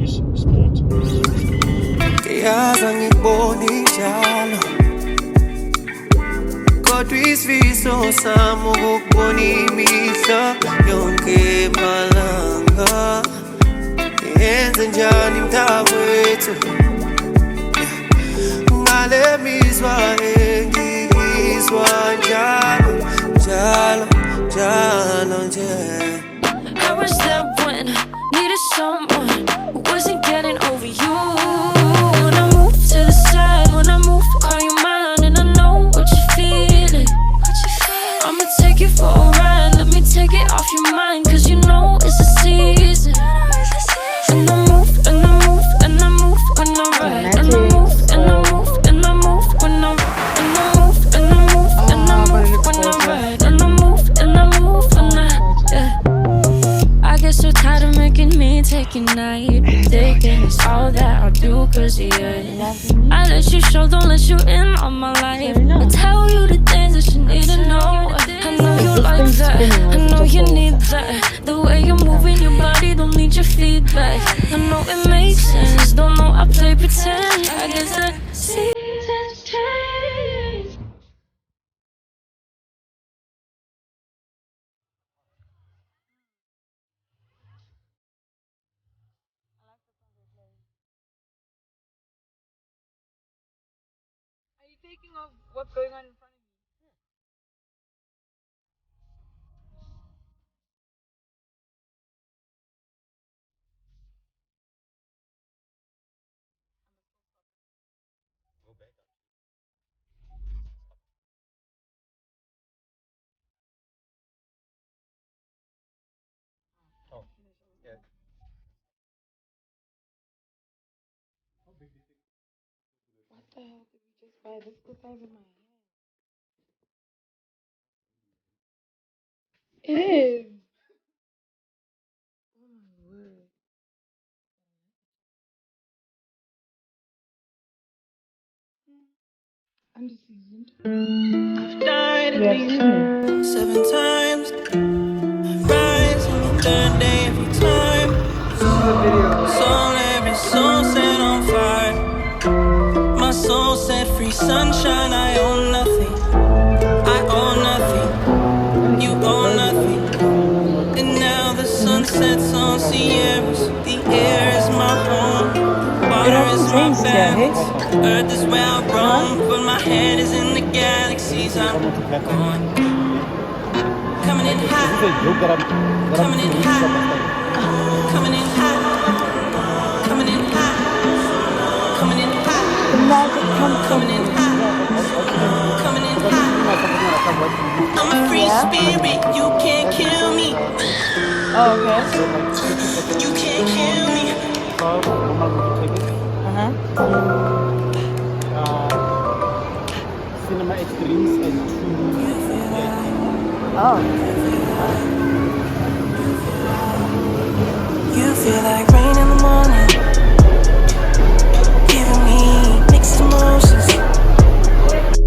is sport. Yaza ngikubona njalo kodwa isifiso sami ukubona imihla yonke malanga yenze njani mntakwethu ngale mizwa engiyizwa njalo njalo njalo nje. I was there when I needed someone who wasn't getting over you. When I move to the side, when I move, call you mine, and I know what you're feeling. I'ma take you for a ride, let me take it off your mind, cause you know it's a season. And I move, and I move, and I move when I ride. And I move, and I move, and I move when I ride. And I move, and I move, and I move when I ride. And I move, and I move when yeah. I get so tired of making me take your night. Thinking it's all that I'll do cause of you. I let you show, don't let you in on my life. I tell you the things that you need to know. I know you like that, I know you need that. The way you're moving your body, don't need your feedback. I know it makes sense, don't know I play pretend. I guess the seasons change. Are you thinking of what's going on in front of you? Oh, yeah. What the hell did we just buy? This the size of my hand. It is. Oh my word. Underseasoned. I've died at least 7 times. I rise on the 3rd day every time. Every soul set on fire. My soul set free, sunshine. I own nothing. I own nothing. You own nothing. And now the sun sets on Sierras. The air is my home. Water is my balance. Earth is where I roam. But my head is in the galaxies. I'm going. Coming in hot. Coming in hot. Coming in hot. Coming in hot. Coming in hot. Coming in hot. Coming in hot. I'm a free spirit. You can't kill me. Oh, okay. You can't kill me. Cinema Extremes and Oh. You feel like rain in the morning, giving me mixed emotions,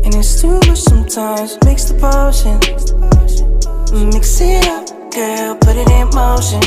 and it's too much sometimes. Mix the potion, mix it up, girl, put it in motion.